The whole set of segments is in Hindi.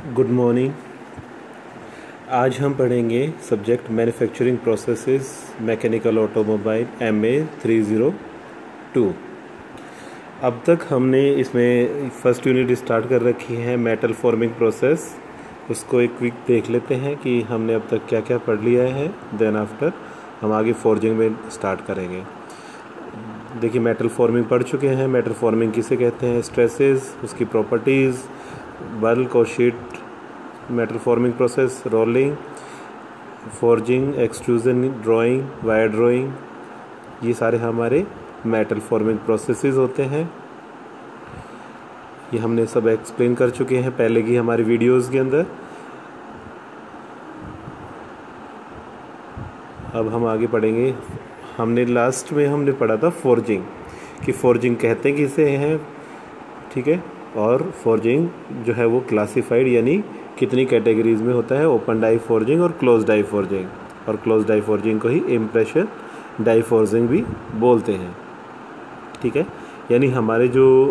Good morning. आज हम पढ़ेंगे subject manufacturing processes mechanical automobile MA 302। अब तक हमने इसमें फर्स्ट यूनिट स्टार्ट कर रखी है मेटल फॉर्मिंग प्रोसेस। उसको एक क्विक देख लेते हैं कि हमने अब तक क्या क्या पढ़ लिया है। देन आफ्टर हम आगे फोर्जिंग में स्टार्ट करेंगे। देखिए, मेटल फॉर्मिंग पढ़ चुके हैं। मेटल फॉर्मिंग किसे कहते हैं, स्ट्रेसेस, उसकी प्रॉपर्टीज़, बल्क और sheet metal forming process, rolling, forging, extrusion, drawing, wire drawing, ये सारे हमारे मेटल फॉर्मिंग प्रोसेसेस होते हैं। ये हमने सब एक्सप्लेन कर चुके हैं पहले की हमारी वीडियोस के अंदर। अब हम आगे पढ़ेंगे। हमने लास्ट में हमने पढ़ा था फोर्जिंग, कि फोर्जिंग कहते हैं किसे हैं, ठीक है। और फोर्जिंग जो है वो क्लासिफाइड यानी कितनी कैटेगरीज में होता है, ओपन डाई फोर्जिंग और क्लोज डाई फोर्जिंग। और क्लोज डाई फोर्जिंग को ही इम्प्रेशन डाई फोर्जिंग भी बोलते हैं, ठीक है। यानी हमारे जो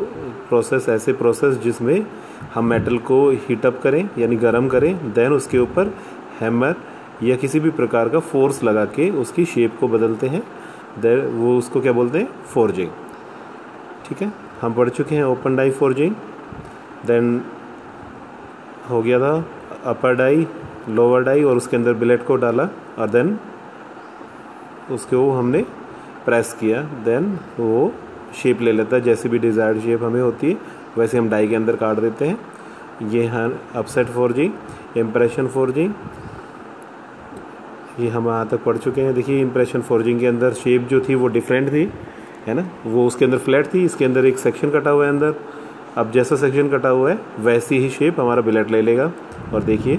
प्रोसेस, ऐसे प्रोसेस जिसमें हम मेटल को हीटअप करें यानी गर्म करें, देन उसके ऊपर हैमर या किसी भी प्रकार का फोर्स लगा के उसकी शेप को बदलते हैं, देन वो उसको क्या बोलते हैं, फोर्जिंग, ठीक है। हम पढ़ चुके हैं ओपन डाई फोर्जिंग। देन हो गया था अपर डाई, लोअर डाई, और उसके अंदर बिलेट को डाला और देन उसको हमने प्रेस किया, देन वो शेप ले लेता है। जैसी भी डिज़ायर्ड शेप हमें होती है वैसे हम डाई के अंदर काट देते हैं। ये है अपसेट फोर्जिंग, इम्प्रेशन फोर्जिंग, ये हम यहाँ तक पढ़ चुके हैं। देखिए, इम्प्रेशन फोर्जिंग के अंदर शेप जो थी वो डिफरेंट थी, है ना। वो उसके अंदर फ्लैट थी, इसके अंदर एक सेक्शन कटा हुआ है अंदर। अब जैसा सेक्शन कटा हुआ है वैसी ही शेप हमारा बिलेट ले लेगा। और देखिए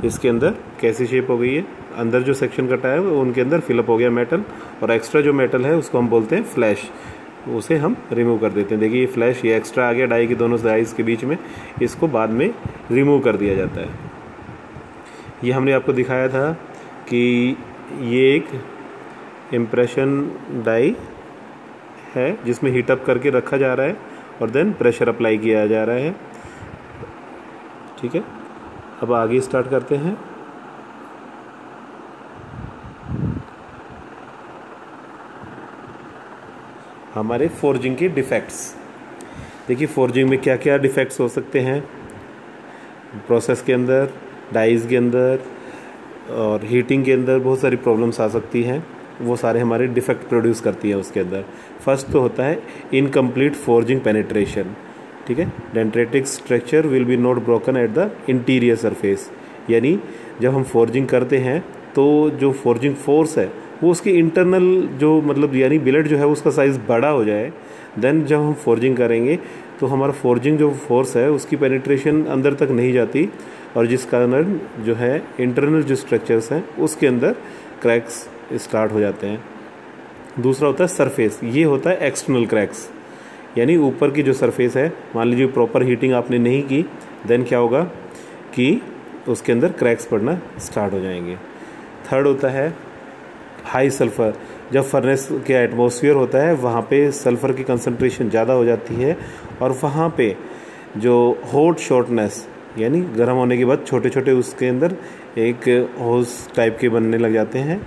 इसके अंदर कैसी शेप हो गई है, अंदर जो सेक्शन कटा है वो उनके अंदर फिलअप हो गया मेटल, और एक्स्ट्रा जो मेटल है उसको हम बोलते हैं फ्लैश, उसे हम रिमूव कर देते हैं। देखिए ये फ्लैश, ये एक्स्ट्रा आ गया डाई के दोनों डाइस के बीच में, इसको बाद में रिमूव कर दिया जाता है। ये हमने आपको दिखाया था कि ये एक इम्प्रेशन डाई है जिसमें हीटअप करके रखा जा रहा है और देन प्रेशर अप्लाई किया जा रहा है, ठीक है। अब आगे स्टार्ट करते हैं। हमारे फोर्जिंग के डिफेक्ट्स। देखिए फोर्जिंग में क्या क्या डिफेक्ट्स हो सकते हैं प्रोसेस के अंदर, डाइज के अंदर और हीटिंग के अंदर बहुत सारी प्रॉब्लम्स आ सकती हैं। वो सारे हमारे डिफेक्ट प्रोड्यूस करती है उसके अंदर। फर्स्ट तो होता है इनकम्प्लीट फोर्जिंग पेनिट्रेशन, ठीक है। Dendritic structure will be not broken at the interior surface, यानी जब हम फोर्जिंग करते हैं तो जो फोर्जिंग फोर्स है वो उसके इंटरनल जो मतलब यानी बिलेट जो है उसका साइज़ बड़ा हो जाए, देन जब हम फोर्जिंग करेंगे तो हमारा फोर्जिंग जो फोर्स है उसकी पेनिट्रेशन अंदर तक नहीं जाती, और जिस कारण जो है इंटरनल जो स्ट्रक्चर्स हैं उसके अंदर क्रैक्स स्टार्ट हो जाते हैं। दूसरा होता है सरफेस, ये होता है एक्सटर्नल क्रैक्स, यानी ऊपर की जो सरफेस है, मान लीजिए प्रॉपर हीटिंग आपने नहीं की, देन क्या होगा कि उसके अंदर क्रैक्स पड़ना स्टार्ट हो जाएंगे। थर्ड होता है हाई सल्फ़र। जब फर्नेस के एटमॉस्फेयर होता है वहाँ पे सल्फ़र की कंसंट्रेशन ज़्यादा हो जाती है, और वहाँ पे जो हॉट शॉर्टनेस यानी गर्म होने के बाद छोटे छोटे उसके अंदर एक होस टाइप के बनने लग जाते हैं,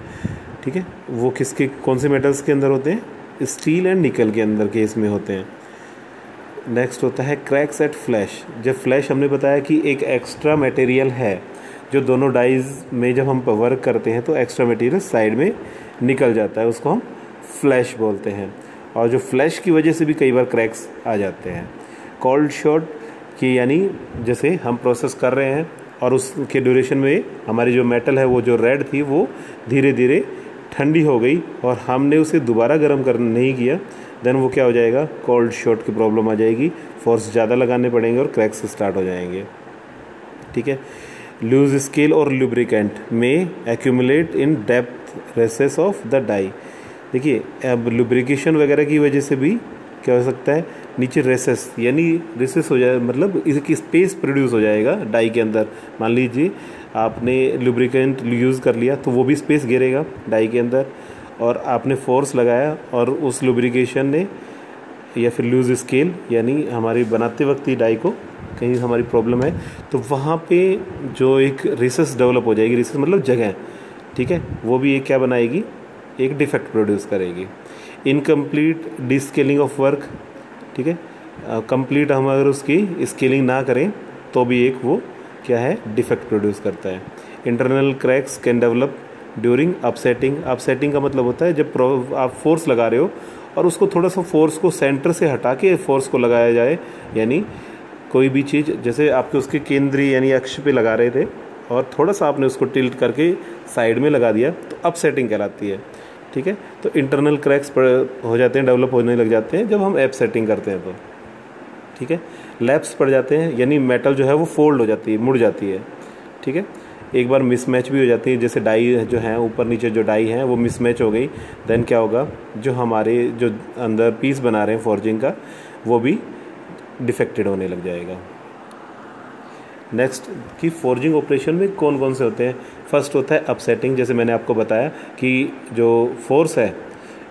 ठीक है। वो किसके, कौन से मेटल्स के अंदर होते हैं, स्टील एंड निकल के अंदर केस में होते हैं। नेक्स्ट होता है क्रैक्स एट फ्लैश। जब फ्लैश हमने बताया कि एक एक्स्ट्रा मटेरियल है जो दोनों डाइज में जब हम वर्क करते हैं तो एक्स्ट्रा मटेरियल साइड में निकल जाता है, उसको हम फ्लैश बोलते हैं। और जो फ्लैश की वजह से भी कई बार क्रैक्स आ जाते हैं। कोल्ड शॉट की, यानी जैसे हम प्रोसेस कर रहे हैं और उसके ड्यूरेशन में हमारी जो मेटल है वो जो रेड थी वो धीरे धीरे ठंडी हो गई और हमने उसे दोबारा गर्म कर नहीं किया, देन वो क्या हो जाएगा, कोल्ड शॉट की प्रॉब्लम आ जाएगी, फोर्स ज़्यादा लगाने पड़ेंगे और क्रैक्स स्टार्ट हो जाएंगे, ठीक है। लूज स्केल और लुब्रिकेंट में accumulate in depth recess of the die. देखिए अब लुब्रिकेशन वगैरह की वजह से भी क्या हो सकता है, नीचे रेसेस यानी रेसेस हो जाए, मतलब इसकी स्पेस प्रोड्यूस हो जाएगा डाई के अंदर। मान लीजिए आपने लुब्रिकेंट यूज़ कर लिया तो वो भी स्पेस घेरेगा डाई के अंदर, और आपने फोर्स लगाया और उस लुब्रिकेशन ने या फिर लूज स्केल यानी हमारी बनाते वक्त ही डाई को कहीं हमारी प्रॉब्लम है, तो वहाँ पे जो एक रिसेस डेवलप हो जाएगी, रिसेस मतलब जगह, ठीक है, वो भी एक क्या बनाएगी, एक डिफेक्ट प्रोड्यूस करेगी। इनकम्प्लीट डिस्केलिंग ऑफ वर्क, ठीक है, कंप्लीट हम अगर उसकी स्केलिंग ना करें तो भी एक वो क्या है, डिफेक्ट प्रोड्यूस करता है। Internal cracks can develop during upsetting. Upsetting का मतलब होता है जब आप फोर्स लगा रहे हो और उसको थोड़ा सा फोर्स को सेंटर से हटा के फोर्स को लगाया जाए, यानी कोई भी चीज़ जैसे आपके उसके केंद्रीय यानी अक्ष पे लगा रहे थे और थोड़ा सा आपने उसको टिल्ट करके साइड में लगा दिया तो अपसेटिंग कहलाती है, ठीक है। तो इंटरनल क्रैक्स हो जाते हैं, डेवलप होने लग जाते हैं जब हम अपसेटिंग करते हैं तो, ठीक है। लैप्स पड़ जाते हैं यानी मेटल जो है वो फोल्ड हो जाती है, मुड़ जाती है, ठीक है। एक बार मिसमैच भी हो जाती है, जैसे डाई जो है ऊपर नीचे जो डाई है वो मिसमैच हो गई, देन क्या होगा, जो हमारे जो अंदर पीस बना रहे हैं फोर्जिंग का वो भी डिफेक्टेड होने लग जाएगा। नेक्स्ट कि फोर्जिंग ऑपरेशन में कौन कौन से होते हैं। फर्स्ट होता है अपसेटिंग, जैसे मैंने आपको बताया कि जो फोर्स है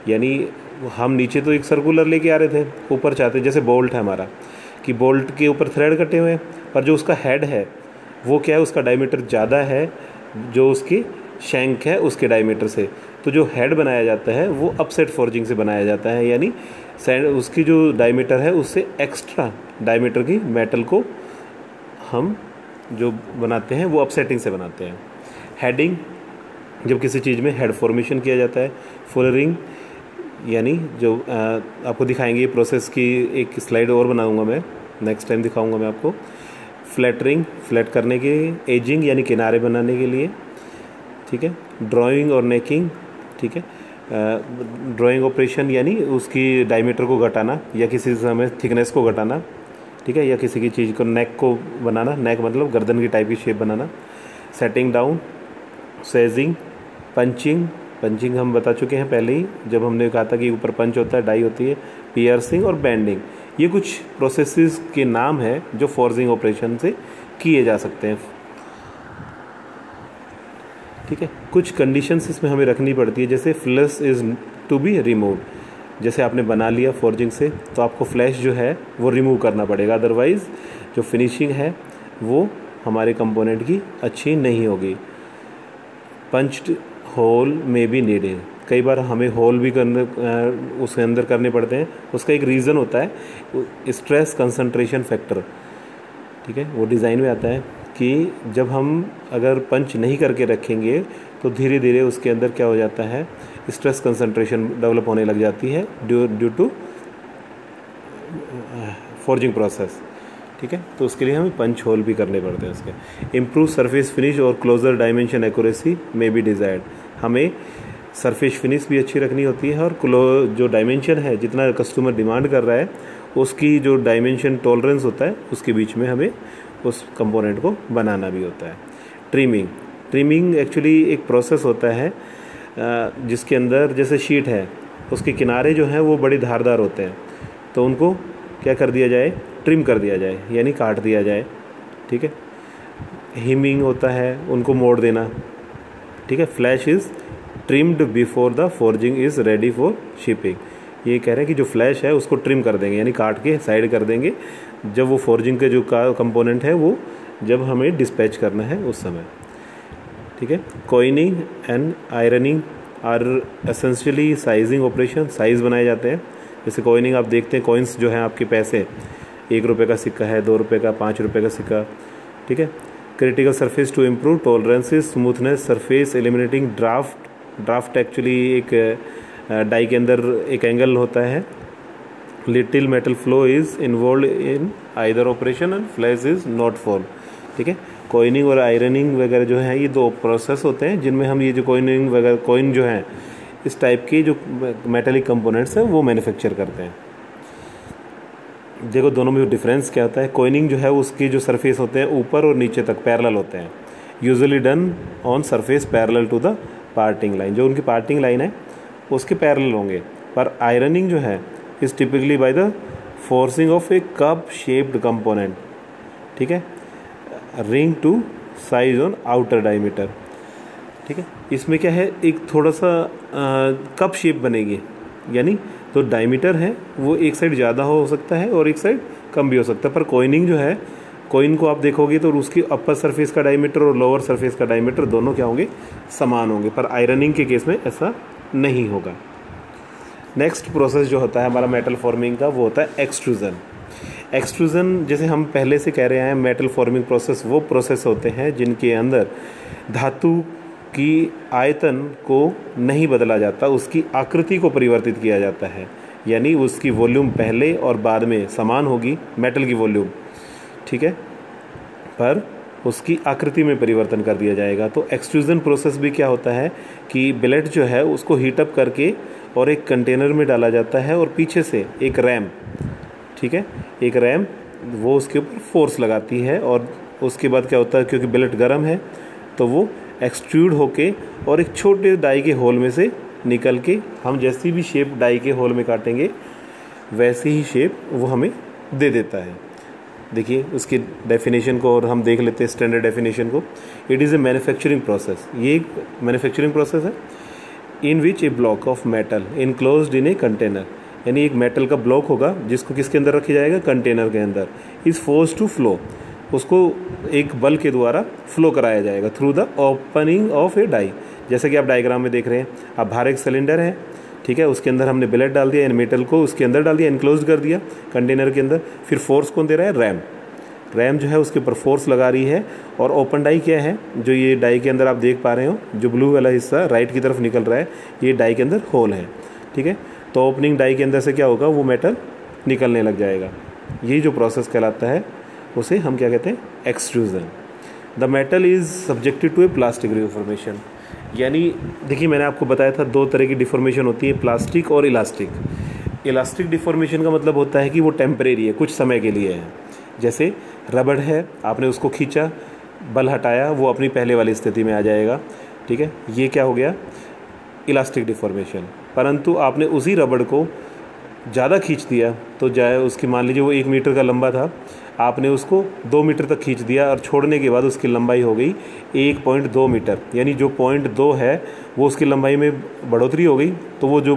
यानी हम नीचे तो एक सर्कुलर लेके आ रहे थे, ऊपर चाहते जैसे बोल्ट है हमारा कि बोल्ट के ऊपर थ्रेड कटे हुए हैं, पर जो उसका हेड है वो क्या है, उसका डायमीटर ज़्यादा है जो उसकी शैंक है उसके डायमीटर से, तो जो हेड बनाया जाता है वो अपसेट फोर्जिंग से बनाया जाता है, यानी उसकी जो डायमीटर है उससे एक्स्ट्रा डायमीटर की मेटल को हम जो बनाते हैं वो अपसेटिंग से बनाते हैं। हेडिंग, जब किसी चीज़ में हेड फॉर्मेशन किया जाता है। फुलरिंग यानी जो आपको दिखाएंगे प्रोसेस की एक स्लाइड और बनाऊंगा मैं, नेक्स्ट टाइम दिखाऊंगा मैं आपको। फ्लैटरिंग, फ्लैट करने के लिए। एजिंग यानी किनारे बनाने के लिए, ठीक है। ड्राइंग और नेकिंग, ठीक है। ड्राइंग ऑपरेशन यानी उसकी डायमीटर को घटाना या किसी समय थिकनेस को घटाना, ठीक है, या किसी की चीज़ को नेक को बनाना, नेक मतलब गर्दन की टाइप की शेप बनाना। सेटिंग डाउन, सेजिंग, पंचिंग, पंचिंग हम बता चुके हैं पहले ही जब हमने कहा था कि ऊपर पंच होता है, डाई होती है। पियर्सिंग और बैंडिंग, ये कुछ प्रोसेसेस के नाम हैं जो फोर्जिंग ऑपरेशन से किए जा सकते हैं, ठीक है। कुछ कंडीशंस इसमें हमें रखनी पड़ती है, जैसे flash is to be remove, जैसे आपने बना लिया फोर्जिंग से तो आपको फ्लैश जो है वो रिमूव करना पड़ेगा, अदरवाइज़ जो फिनिशिंग है वो हमारे कंपोनेंट की अच्छी नहीं होगी। पंच्ड होल में बी नीडेड, कई बार हमें होल भी करने उसके अंदर करने पड़ते हैं, उसका एक रीज़न होता है स्ट्रेस कंसंट्रेशन फैक्टर, ठीक है, वो डिज़ाइन में आता है कि जब हम अगर पंच नहीं करके रखेंगे तो धीरे धीरे उसके अंदर क्या हो जाता है, स्ट्रेस कंसंट्रेशन डेवलप होने लग जाती है ड्यू टू फोर्जिंग प्रोसेस, ठीक है। तो उसके लिए हमें पंच होल भी करने पड़ते हैं उसके। इम्प्रूव सरफेस फिनिश और क्लोजर डायमेंशन एक्यूरेसी में बी डिज़ायर्ड, हमें सरफेस फिनिश भी अच्छी रखनी होती है और जो डायमेंशन है जितना कस्टमर डिमांड कर रहा है उसकी जो डायमेंशन टॉलरेंस होता है उसके बीच में हमें उस कंपोनेंट को बनाना भी होता है। ट्रिमिंग, ट्रिमिंग एक्चुअली एक प्रोसेस होता है जिसके अंदर जैसे शीट है उसके किनारे जो हैं वो बड़े धारदार होते हैं, तो उनको क्या कर दिया जाए, ट्रिम कर दिया जाए यानी काट दिया जाए, ठीक है। हीमिंग होता है उनको मोड़ देना, ठीक है। Flash is trimmed before the forging is ready for shipping, ये कह रहे हैं कि जो फ्लैश है उसको ट्रिम कर देंगे यानी काट के साइड कर देंगे जब वो फोर्जिंग के जो कंपोनेंट है वो जब हमें डिस्पैच करना है उस समय, ठीक है। Coining and ironing are essentially sizing operation, size बनाए जाते हैं। जैसे कॉइनिंग आप देखते हैं, कॉइन्स जो हैं आपके पैसे, 1 रुपये का सिक्का है, 2 रुपये का, 5 रुपये का सिक्का, ठीक है। Critical surface to improve tolerances, smoothness, surface eliminating draft, draft actually एक डाई के अंदर एक एंगल होता है। Little metal flow is involve in either operation and flash is not fall, ठीक है। कॉइनिंग और आयरनिंग वगैरह जो है ये 2 प्रोसेस होते हैं जिनमें हम ये जो कॉइनिंग वगैरह कॉइन जो है इस टाइप के जो मेटेलिक कंपोनेंट्स हैं वो मैन्युफैक्चर करते हैं। देखो दोनों में डिफरेंस क्या होता है, कॉइनिंग जो है उसकी जो सरफेस होते हैं ऊपर और नीचे तक पैरेलल होते हैं, usually done on surface parallel to the parting line, जो उनकी पार्टिंग लाइन है उसके पैरेलल होंगे। पर आयरनिंग जो है is typically by the forcing of a cup shaped component, ठीक है, ring to size on outer diameter, ठीक है। इसमें क्या है, एक थोड़ा सा कप शेप बनेगी, यानी तो डायमीटर है वो एक साइड ज़्यादा हो सकता है और एक साइड कम भी हो सकता है, पर कॉइनिंग जो है कॉइन को आप देखोगे तो उसकी अपर सरफेस का डायमीटर और लोअर सरफेस का डायमीटर दोनों क्या होंगे, समान होंगे, पर आयरनिंग के केस में ऐसा नहीं होगा। नेक्स्ट प्रोसेस जो होता है हमारा मेटल फॉर्मिंग का, वो होता है एक्सट्रूजन। एक्सट्रूजन जैसे हम पहले से कह रहे हैं, मेटल फॉर्मिंग प्रोसेस वो प्रोसेस होते हैं जिनके अंदर धातु की आयतन को नहीं बदला जाता, उसकी आकृति को परिवर्तित किया जाता है। यानी उसकी वॉल्यूम पहले और बाद में समान होगी, मेटल की वॉल्यूम, ठीक है, पर उसकी आकृति में परिवर्तन कर दिया जाएगा। तो एक्सट्रूजन प्रोसेस भी क्या होता है कि बिलेट जो है उसको हीटअप करके और एक कंटेनर में डाला जाता है और पीछे से एक रैम, ठीक है, एक रैम वो उसके ऊपर फोर्स लगाती है और उसके बाद क्या होता है, क्योंकि बिलेट गर्म है तो वो एक्सट्रूड होके और एक छोटे डाई के होल में से निकल के हम जैसी भी शेप डाई के होल में काटेंगे वैसी ही शेप वो हमें दे देता है। देखिए उसकी डेफिनेशन को और हम देख लेते हैं स्टैंडर्ड डेफिनेशन को। It is a manufacturing process, ये एक मैन्युफैक्चरिंग प्रोसेस है in which a block of metal enclosed in a container, यानी एक मेटल का ब्लॉक होगा जिसको किसके अंदर रखा जाएगा, कंटेनर के अंदर, इज़ फोर्स टू फ्लो, उसको एक बल के द्वारा फ्लो कराया जाएगा through the opening of a die. जैसे कि आप डायग्राम में देख रहे हैं, अब बाहर एक सिलेंडर है, ठीक है, उसके अंदर हमने बिलेट डाल दिया, मेटल को उसके अंदर डाल दिया, इनक्लोज कर दिया कंटेनर के अंदर। फिर फोर्स कौन दे रहा है, रैम, रैम जो है उसके ऊपर फोर्स लगा रही है। और ओपन डाई क्या है, जो ये डाई के अंदर आप देख पा रहे हो, जो ब्लू वाला हिस्सा राइट की तरफ निकल रहा है, ये डाई के अंदर होल है, ठीक है। तो ओपनिंग डाई के अंदर से क्या होगा, वो मेटल निकलने लग जाएगा। ये जो प्रोसेस कहलाता है उसे हम क्या कहते हैं, extrusion. The metal is subjected to a plastic deformation, यानी देखिए मैंने आपको बताया था दो तरह की डिफॉर्मेशन होती है, प्लास्टिक और इलास्टिक। इलास्टिक डिफॉर्मेशन का मतलब होता है कि वो टेम्परेरी है, कुछ समय के लिए है। जैसे रबड़ है, आपने उसको खींचा, बल हटाया, वो अपनी पहले वाली स्थिति में आ जाएगा, ठीक है, ये क्या हो गया, इलास्टिक डिफॉर्मेशन। परंतु आपने उसी रबड़ को ज़्यादा खींच दिया तो जाए उसकी, मान लीजिए वो 1 मीटर का लंबा था, आपने उसको 2 मीटर तक खींच दिया और छोड़ने के बाद उसकी लंबाई हो गई 1.2 मीटर, यानी जो 0.2 है वो उसकी लंबाई में बढ़ोतरी हो गई। तो वो जो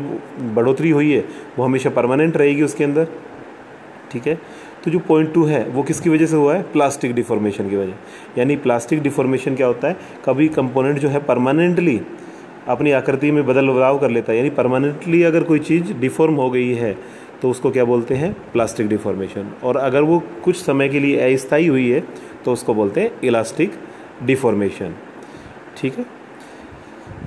बढ़ोतरी हुई है वो हमेशा परमानेंट रहेगी उसके अंदर, ठीक है। तो जो 0.2 है वो किसकी वजह से हुआ है, प्लास्टिक डिफॉर्मेशन की वजह। यानी प्लास्टिक डिफॉर्मेशन क्या होता है, कभी कंपोनेंट जो है परमानेंटली अपनी आकृति में बदलाव कर लेता है, यानी परमानेंटली अगर कोई चीज़ डिफॉर्म हो गई है तो उसको क्या बोलते हैं, प्लास्टिक डिफॉर्मेशन। और अगर वो कुछ समय के लिए अस्थायी हुई है तो उसको बोलते हैं इलास्टिक डिफॉर्मेशन, ठीक है।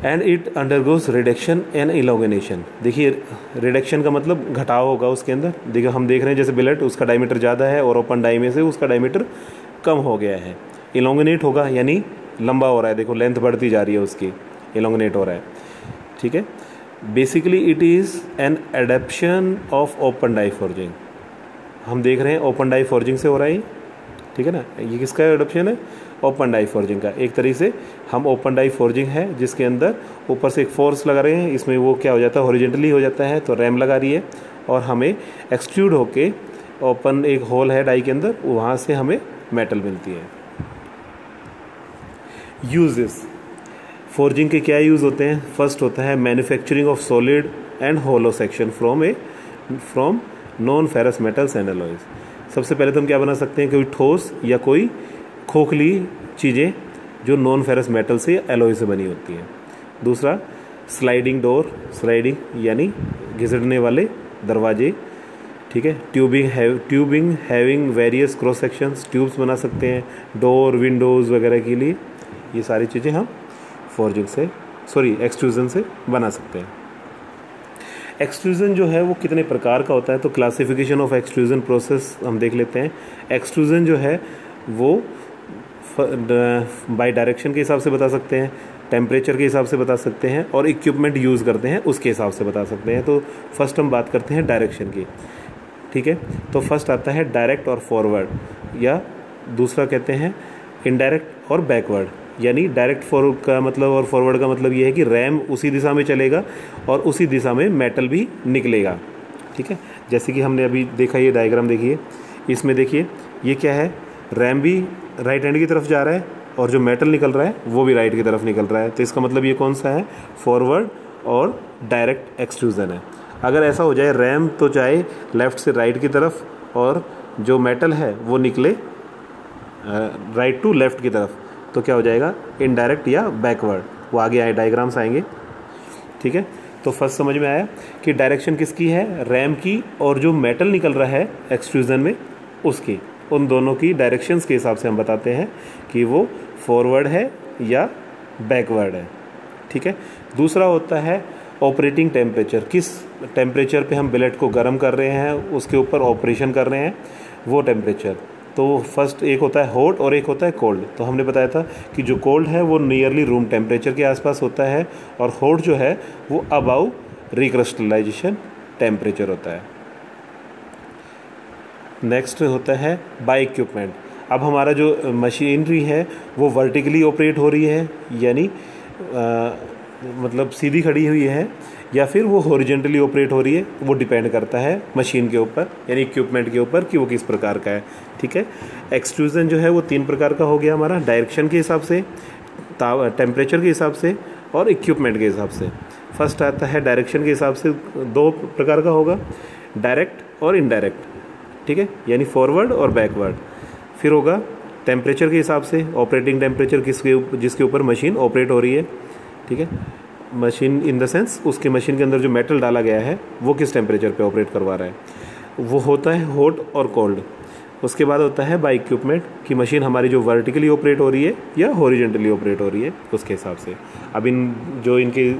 And it undergoes reduction and elongation. देखिए रिडक्शन का मतलब घटाव होगा उसके अंदर। देखिए हम देख रहे हैं जैसे बिलेट, उसका डायमीटर ज़्यादा है और ओपन डाई में से उसका डायमीटर कम हो गया है। इलोंगेनेट होगा यानी लंबा हो रहा है, देखो लेंथ बढ़ती जा रही है उसकी, इलोंगेनेट हो रहा है, ठीक है। Basically it is an adaption of open die forging. हम देख रहे हैं ओपन डाई फॉर्जिंग से हो रहा है, ठीक है ना। ये किसका एडेप्शन है, ओपन डाई फॉर्जिंग का। एक तरीके से हम ओपन डाई फॉर्जिंग है जिसके अंदर ऊपर से एक फोर्स लगा रहे हैं, इसमें वो क्या हो जाता है, हॉरिजेंटली हो जाता है, तो रैम लगा रही है और हमें एक्सट्रूड होके ओपन एक होल है डाई के अंदर, वहाँ से हमें मेटल मिलती है। यूजेस, फॉर्जिंग के क्या यूज़ होते हैं। फर्स्ट होता है manufacturing of solid and hollow section from non ferrous metals and alloys. सबसे पहले तो हम क्या बना सकते हैं, कोई ठोस या कोई खोखली चीज़ें जो नॉन फेरस मेटल से या एलॉय से बनी होती हैं। दूसरा स्लाइडिंग डोर, स्लाइडिंग यानी घिसड़ने वाले दरवाजे, ठीक है। Tubing having various cross sections, tubes बना सकते हैं डोर, विंडोज़ वगैरह के लिए। ये सारी चीज़ें हम फॉर्जिंग से एक्सट्रूजन से बना सकते हैं। एक्सट्रूजन जो है वो कितने प्रकार का होता है, तो क्लासिफिकेशन ऑफ एक्सट्रूजन प्रोसेस हम देख लेते हैं। एक्सट्रूजन जो है वो बाय डायरेक्शन के हिसाब से बता सकते हैं, टेम्परेचर के हिसाब से बता सकते हैं और इक्विपमेंट यूज़ करते हैं उसके हिसाब से बता सकते हैं। तो फर्स्ट हम बात करते हैं डायरेक्शन की, ठीक है। तो फर्स्ट आता है डायरेक्ट और फॉरवर्ड, या दूसरा कहते हैं इनडायरेक्ट और बैकवर्ड। यानी डायरेक्ट फॉरवर्ड का मतलब और फॉरवर्ड का मतलब ये है कि रैम उसी दिशा में चलेगा और उसी दिशा में मेटल भी निकलेगा, ठीक है। जैसे कि हमने अभी देखा, ये डायग्राम देखिए, इसमें देखिए ये क्या है, रैम भी राइट हैंड की तरफ जा रहा है और जो मेटल निकल रहा है वो भी राइट की तरफ निकल रहा है। तो इसका मतलब ये कौन सा है, फॉरवर्ड और डायरेक्ट एक्सट्रूजन है। अगर ऐसा हो जाए रैम तो जाए लेफ़्ट से राइट की तरफ और जो मेटल है वो निकले राइट टू लेफ़्ट की तरफ, तो क्या हो जाएगा, इनडायरेक्ट या बैकवर्ड। वो आगे आए डायग्राम्स आएंगे, ठीक है। तो फर्स्ट समझ में आया कि डायरेक्शन किसकी है, रैम की, और जो मेटल निकल रहा है एक्सट्रूजन में उसकी, उन दोनों की डायरेक्शंस के हिसाब से हम बताते हैं कि वो फॉरवर्ड है या बैकवर्ड है, ठीक है। दूसरा होता है ऑपरेटिंग टेम्परेचर, किस टेम्परेचर पे हम बिलेट को गर्म कर रहे हैं, उसके ऊपर ऑपरेशन कर रहे हैं, वो टेम्परेचर। तो फर्स्ट एक होता है हॉट और एक होता है कोल्ड। तो हमने बताया था कि जो कोल्ड है वो नियरली रूम टेम्परेचर के आसपास होता है, और हॉट जो है वो अबाउ रिक्रिस्टलाइजेशन टेम्परेचर होता है। नेक्स्ट होता है बाय इक्विपमेंट। अब हमारा जो मशीनरी है वो वर्टिकली ऑपरेट हो रही है, यानी मतलब सीधी खड़ी हुई है, या फिर वो हॉरिजेंटली ऑपरेट हो रही है, वो डिपेंड करता है मशीन के ऊपर, यानी इक्विपमेंट के ऊपर कि वो किस प्रकार का है, ठीक है। एक्सट्रूजन जो है वो 3 प्रकार का हो गया हमारा, डायरेक्शन के हिसाब से, टेम्परेचर के हिसाब से, और इक्विपमेंट के हिसाब से। फर्स्ट आता है डायरेक्शन के हिसाब से, 2 प्रकार का होगा, डायरेक्ट और इनडायरेक्ट, ठीक है, यानी फॉरवर्ड और बैकवर्ड। फिर होगा टेम्परेचर के हिसाब से, ऑपरेटिंग टेम्परेचर जिसके ऊपर मशीन ऑपरेट हो रही है, ठीक है। मशीन इन द सेंस उसके मशीन के अंदर जो मेटल डाला गया है वो किस टेम्परेचर पे ऑपरेट करवा रहा है, वो होता है हॉट और कोल्ड। उसके बाद होता है बाय इक्विपमेंट, कि मशीन हमारी जो वर्टिकली ऑपरेट हो रही है या हॉरिजेंटली ऑपरेट हो रही है, उसके हिसाब से। अब इनकी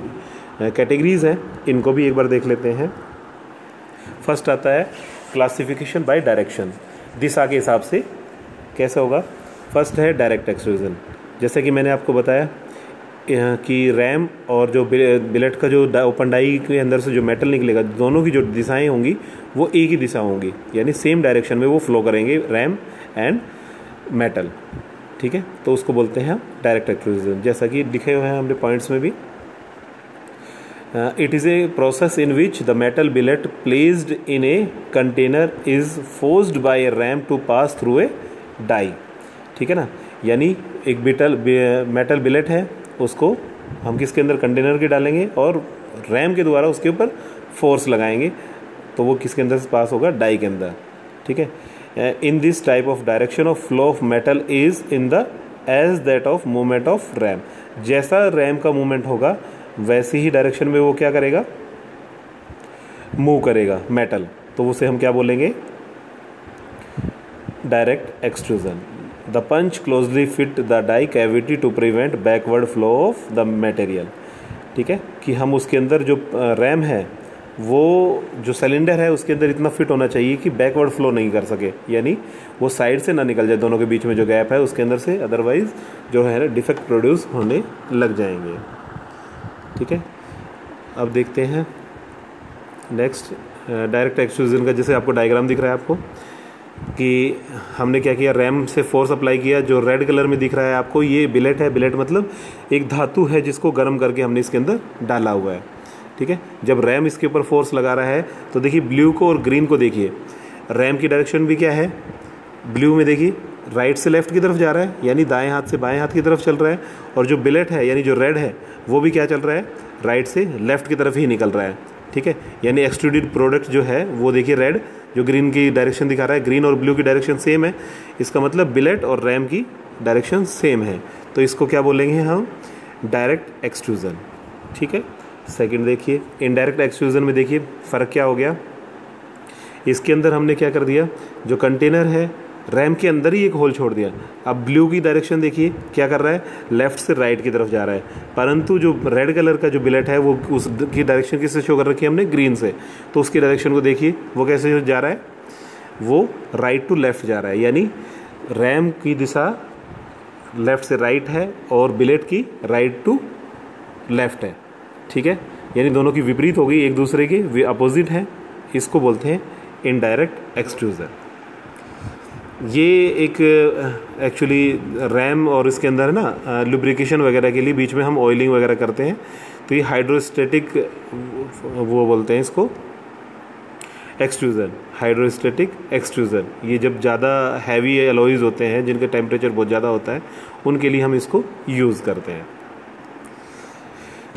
कैटेगरीज हैं, इनको भी एक बार देख लेते हैं। फर्स्ट आता है क्लासिफिकेशन बाय डायरेक्शन, दिशा के हिसाब से कैसे होगा। फर्स्ट है डायरेक्ट एक्सट्रूजन, जैसे कि मैंने आपको बताया कि रैम और जो बिलेट का जो ओपन डाई के अंदर से जो मेटल निकलेगा, दोनों की जो दिशाएं होंगी वो एक ही दिशा होंगी, यानी सेम डायरेक्शन में वो फ्लो करेंगे, रैम एंड मेटल, ठीक है। तो उसको बोलते हैं डायरेक्ट एक्सट्रूजन, जैसा कि लिखे हुए हैं हमने पॉइंट्स में भी। It is a process in which the metal billet placed in a container is forced by a ram to pass through a die, ठीक है ना। यानी एक मेटल बिलेट है, उसको हम किसके अंदर, कंटेनर के डालेंगे, और रैम के द्वारा उसके ऊपर फोर्स लगाएंगे, तो वो किसके अंदर से पास होगा, डाई के अंदर, ठीक है। In this type of direction of flow of metal is in the edge that of movement of ram. जैसा रैम का मूवमेंट होगा वैसे ही डायरेक्शन में वो क्या करेगा, मूव करेगा मेटल, तो उसे हम क्या बोलेंगे, direct extrusion. The punch closely fit the die cavity to prevent backward flow of the material, ठीक है, कि हम उसके अंदर जो रैम है वो जो सिलेंडर है उसके अंदर इतना फिट होना चाहिए कि बैकवर्ड फ्लो नहीं कर सके, यानी वो साइड से ना निकल जाए, दोनों के बीच में जो गैप है उसके अंदर से, अदरवाइज जो है डिफेक्ट प्रोड्यूस होने लग जाएंगे, ठीक है। अब देखते हैं नेक्स्ट डायरेक्ट एक्सट्रूजन का। जैसे आपको डायग्राम दिख रहा है आपको कि हमने क्या किया, रैम से फोर्स अप्लाई किया, जो रेड कलर में दिख रहा है आपको ये बिलेट है। बिलेट मतलब एक धातु है जिसको गर्म करके हमने इसके अंदर डाला हुआ है, ठीक है। जब रैम इसके ऊपर फोर्स लगा रहा है तो देखिए ब्लू को और ग्रीन को देखिए, रैम की डायरेक्शन भी क्या है, ब्लू में देखिए राइट से लेफ्ट की तरफ जा रहा है, यानी दाएं हाथ से बाएं हाथ की तरफ चल रहा है, और जो बिलेट है यानी जो रेड है वो भी क्या चल रहा है, राइट से लेफ्ट की तरफ ही निकल रहा है, ठीक है। यानी एक्सट्रूडेड प्रोडक्ट जो है वो देखिए रेड, जो ग्रीन की डायरेक्शन दिखा रहा है, ग्रीन और ब्लू की डायरेक्शन सेम है, इसका मतलब बिलेट और रैम की डायरेक्शन सेम है, तो इसको क्या बोलेंगे हम, डायरेक्ट एक्सट्रूजन, ठीक है। सेकंड देखिए, इनडायरेक्ट एक्सट्रूजन में देखिए फ़र्क क्या हो गया, इसके अंदर हमने क्या कर दिया, जो कंटेनर है रैम के अंदर ही एक होल छोड़ दिया। अब ब्लू की डायरेक्शन देखिए क्या कर रहा है, लेफ्ट से राइट की तरफ जा रहा है, परंतु जो रेड कलर का जो बिलेट है वो उसकी डायरेक्शन किससे शो कर रखी है हमने, ग्रीन से, तो उसकी डायरेक्शन को देखिए वो कैसे जा रहा है, वो राइट टू लेफ्ट जा रहा है, यानी रैम की दिशा लेफ्ट से राइट है और बिलेट की राइट टू लेफ्ट है, ठीक है। यानी दोनों की विपरीत हो गई, एक दूसरे के अपोजिट है, इसको बोलते हैं इनडायरेक्ट एक्सट्रूजन। ये एक एक्चुअली रैम और इसके अंदर है ना लुब्रिकेशन वगैरह के लिए बीच में हम ऑयलिंग वगैरह करते हैं, तो ये हाइड्रोस्टेटिक वो बोलते हैं इसको एक्सट्रूजन, हाइड्रोस्टेटिक एक्सट्रूजन। ये जब ज़्यादा हैवी एलॉयज़ होते हैं जिनका टेम्परेचर बहुत ज़्यादा होता है उनके लिए हम इसको यूज़ करते हैं।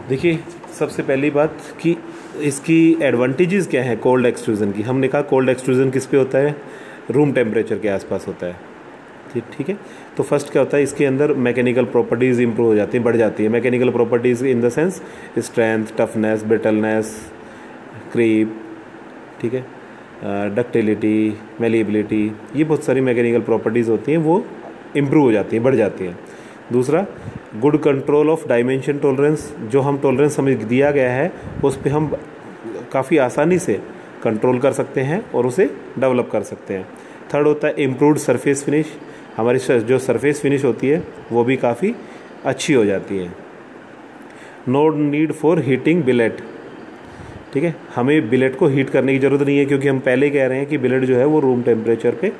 देखिए सबसे पहली बात कि इसकी एडवांटेजेस क्या है कोल्ड एक्सट्रूजन की। हमने कहा कोल्ड एक्सट्रूजन किस पे होता है, रूम टेम्परेचर के आसपास होता है, ठीक है। तो फर्स्ट क्या होता है, इसके अंदर मैकेनिकल प्रॉपर्टीज़ इंप्रूव हो जाती हैं, बढ़ जाती है। Mechanical properties in the sense strength, toughness, brittleness, creep, ठीक है, डक्टिलिटी, मेलिएबिलिटी, ये बहुत सारी मैकेनिकल प्रॉपर्टीज़ होती हैं, वो इम्प्रूव हो जाती हैं, बढ़ जाती हैं। दूसरा, good control of dimension tolerance, जो हम टॉलरेंस हमें दिया गया है उस पर हम काफ़ी आसानी से कंट्रोल कर सकते हैं और उसे डेवलप कर सकते हैं। थर्ड होता है इम्प्रूव्ड सरफेस फिनिश, हमारी जो सरफेस फिनिश होती है वो भी काफ़ी अच्छी हो जाती है। No need for heating billet, ठीक है, हमें बिलेट को हीट करने की ज़रूरत नहीं है, क्योंकि हम पहले ही कह रहे हैं कि बिलेट जो है वो रूम टेम्परेचर पे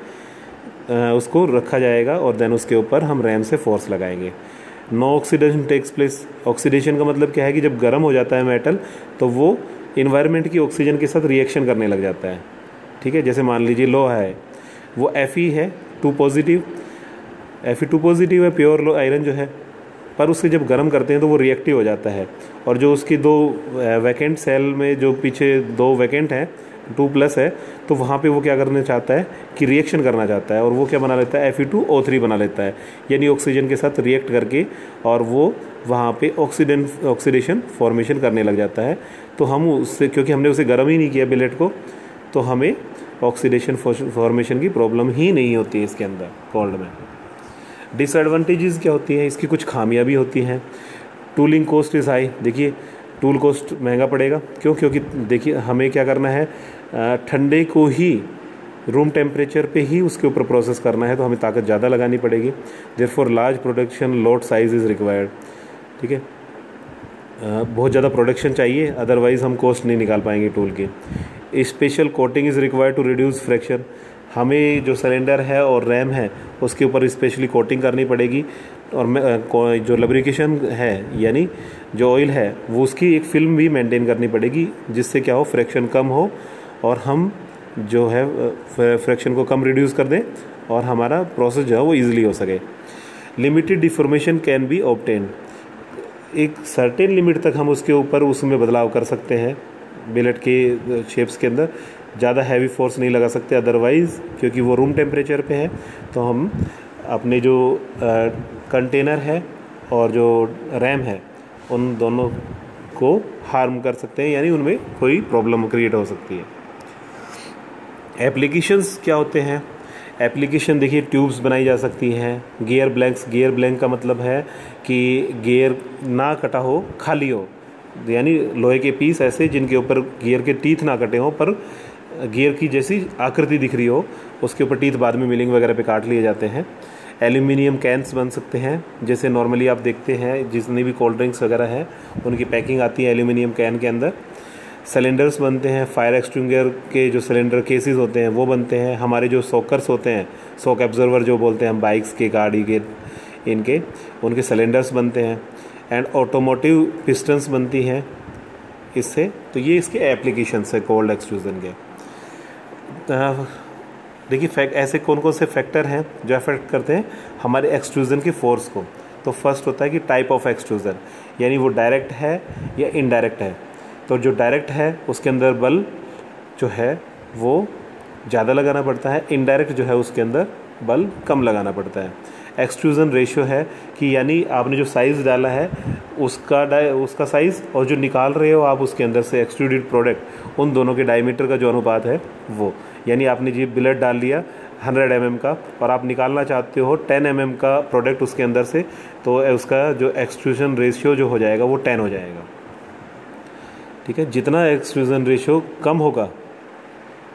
उसको रखा जाएगा और देन उसके ऊपर हम रैम से फोर्स लगाएंगे। No oxidation takes place, oxidation का मतलब क्या है कि जब गर्म हो जाता है मेटल तो वो इन्वायरमेंट की ऑक्सीजन के साथ रिएक्शन करने लग जाता है, ठीक है। जैसे मान लीजिए लोहा है, वो Fe है 2 पॉजिटिव, Fe2 पॉजिटिव है, प्योर लो आयरन जो है, पर उससे जब गर्म करते हैं तो वो रिएक्टिव हो जाता है, और जो उसकी 2 वैकेंट सेल में जो पीछे 2 वैकेंट हैं 2+ है, तो वहाँ पे वो क्या करना चाहता है कि रिएक्शन करना चाहता है, और वो क्या बना लेता है, Fe2O3 बना लेता है, यानी ऑक्सीजन के साथ रिएक्ट करके, और वो वहाँ पे ऑक्सीडेशन फॉर्मेशन करने लग जाता है। तो हम उससे, क्योंकि हमने उसे गर्म ही नहीं किया बिलेट को, तो हमें ऑक्सीडेशन फॉर्मेशन की प्रॉब्लम ही नहीं होती है इसके अंदर कोल्ड में। डिसएडवांटेजेस क्या होती हैं, इसकी कुछ खामियां भी होती हैं। टूलिंग कॉस्ट इज़ हाई, देखिए टूल कॉस्ट महंगा पड़ेगा, क्यों, क्योंकि देखिए हमें क्या करना है, ठंडे को ही रूम टेम्परेचर पे ही उसके ऊपर प्रोसेस करना है, तो हमें ताकत ज़्यादा लगानी पड़ेगी। Therefore large production load size is required, ठीक है, बहुत ज़्यादा प्रोडक्शन चाहिए, अदरवाइज़ हम कॉस्ट नहीं निकाल पाएंगे टूल की। Special coating is required to reduce fraction, हमें जो सिलेंडर है और रैम है उसके ऊपर स्पेशली कोटिंग करनी पड़ेगी, और जो लब्रिकेशन है यानी जो ऑयल है वो उसकी एक फिल्म भी मेंटेन करनी पड़ेगी, जिससे क्या हो, फ्रैक्शन कम हो और हम जो है फ्रैक्शन को कम रिड्यूस कर दें और हमारा प्रोसेस जो है वो ईजिली हो सके। Limited deformation can be obtain, एक सर्टेन लिमिट तक हम उसके ऊपर उसमें बदलाव कर सकते हैं बिलेट के शेप्स के अंदर, ज़्यादा हैवी फोर्स नहीं लगा सकते, अदरवाइज़ क्योंकि वो रूम टेम्परेचर पे है तो हम अपने जो कंटेनर है और जो रैम है उन दोनों को हार्म कर सकते हैं, यानी उनमें कोई प्रॉब्लम क्रिएट हो सकती है। एप्लीकेशंस क्या होते हैं, एप्लीकेशन देखिए ट्यूब्स बनाई जा सकती हैं, गियर ब्लैंक्स, गियर ब्लैंक का मतलब है कि गियर ना कटा हो, खाली हो, यानी लोहे के पीस ऐसे जिनके ऊपर गियर के टीथ ना कटे हों पर गियर की जैसी आकृति दिख रही हो, उसके ऊपर टीथ बाद में मिलिंग वगैरह पे काट लिए जाते हैं। एल्यूमिनियम कैंस बन सकते हैं, जैसे नॉर्मली आप देखते हैं जितनी भी कोल्ड ड्रिंक्स वगैरह हैं उनकी पैकिंग आती है एल्यूमिनियम कैन के अंदर। सिलेंडर्स बनते हैं, फायर एक्सटिंग्विशर के जो सिलेंडर केसेस होते हैं वो बनते हैं। हमारे जो सॉकर्स होते हैं, शॉक एब्जॉर्वर जो बोलते हैं हम, बाइक्स के, गाड़ी के, इनके उनके सिलेंडर्स बनते हैं। एंड ऑटोमोटिव पिस्टन्स बनती हैं इससे। तो ये इसके एप्लीकेशंस है कोल्ड एक्सट्रूजन के। देखिए ऐसे कौन कौन से फैक्टर हैं जो अफेक्ट करते हैं हमारे एक्सट्रूजन के फोर्स को। तो फर्स्ट होता है कि टाइप ऑफ एक्सट्रूजन, यानी वो डायरेक्ट है या इनडायरेक्ट है। तो जो डायरेक्ट है उसके अंदर बल जो है वो ज़्यादा लगाना पड़ता है, इनडायरेक्ट जो है उसके अंदर बल कम लगाना पड़ता है। एक्सट्रूजन रेशियो है कि यानी आपने जो साइज़ डाला है उसका साइज़ और जो निकाल रहे हो आप उसके अंदर से एक्सट्रूडेड प्रोडक्ट, उन दोनों के डायमीटर का जो अनुपात है वो, यानी आपने जी बिलेट डाल लिया 100 mm का और आप निकालना चाहते हो 10 mm का प्रोडक्ट उसके अंदर से, तो उसका जो एक्सट्रूजन रेशियो जो हो जाएगा वो 10 हो जाएगा। ठीक है, जितना एक्सट्रूजन रेशियो कम होगा,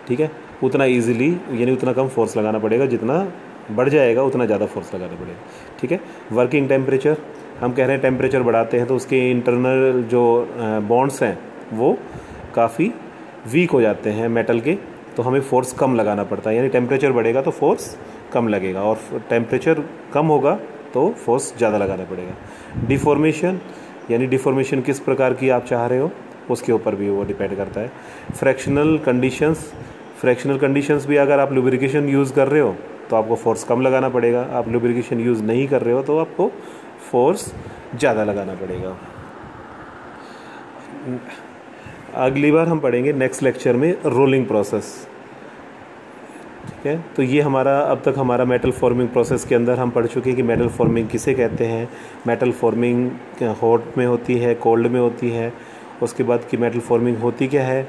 ठीक है, उतना ईजिली यानी उतना कम फोर्स लगाना पड़ेगा, जितना बढ़ जाएगा उतना ज़्यादा फोर्स लगाना पड़ेगा। ठीक है, वर्किंग टेम्परेचर, हम कह रहे हैं टेम्परेचर बढ़ाते हैं तो उसके इंटरनल जो बॉन्ड्स हैं वो काफ़ी वीक हो जाते हैं मेटल के, तो हमें फोर्स कम लगाना पड़ता है, यानी टेम्परेचर बढ़ेगा तो फोर्स कम लगेगा और टेम्परेचर कम होगा तो फोर्स ज़्यादा लगाना पड़ेगा। डिफॉर्मेशन, यानी डिफॉर्मेशन किस प्रकार की आप चाह रहे हो उसके ऊपर भी वो डिपेंड करता है। फ्रैक्शनल कंडीशंस भी, अगर आप लुब्रिकेशन यूज़ कर रहे हो तो आपको फोर्स कम लगाना पड़ेगा, आप लुब्रिकेशन यूज़ नहीं कर रहे हो तो आपको फोर्स ज़्यादा लगाना पड़ेगा। अगली बार हम पढ़ेंगे नेक्स्ट लेक्चर में रोलिंग प्रोसेस। ठीक है। तो ये हमारा अब तक हमारा मेटल फॉर्मिंग प्रोसेस के अंदर हम पढ़ चुके हैं कि मेटल फॉर्मिंग किसे कहते हैं, मेटल फॉर्मिंग हॉट में होती है, कोल्ड में होती है, उसके बाद की मेटल फॉर्मिंग होती क्या है,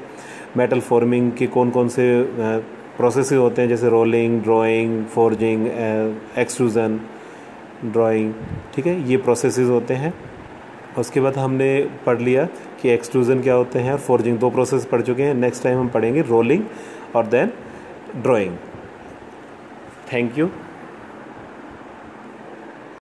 मेटल फॉर्मिंग के कौन कौन से प्रोसेस होते हैं, जैसे rolling, drawing, forging, extrusion, drawing, ठीक है, ये प्रोसेसेस होते हैं। उसके बाद हमने पढ़ लिया कि एक्सट्रूजन क्या होते हैं और फोर्जिंग, 2 प्रोसेस पढ़ चुके हैं। नेक्स्ट टाइम हम पढ़ेंगे रोलिंग और देन ड्राइंग। Thank you.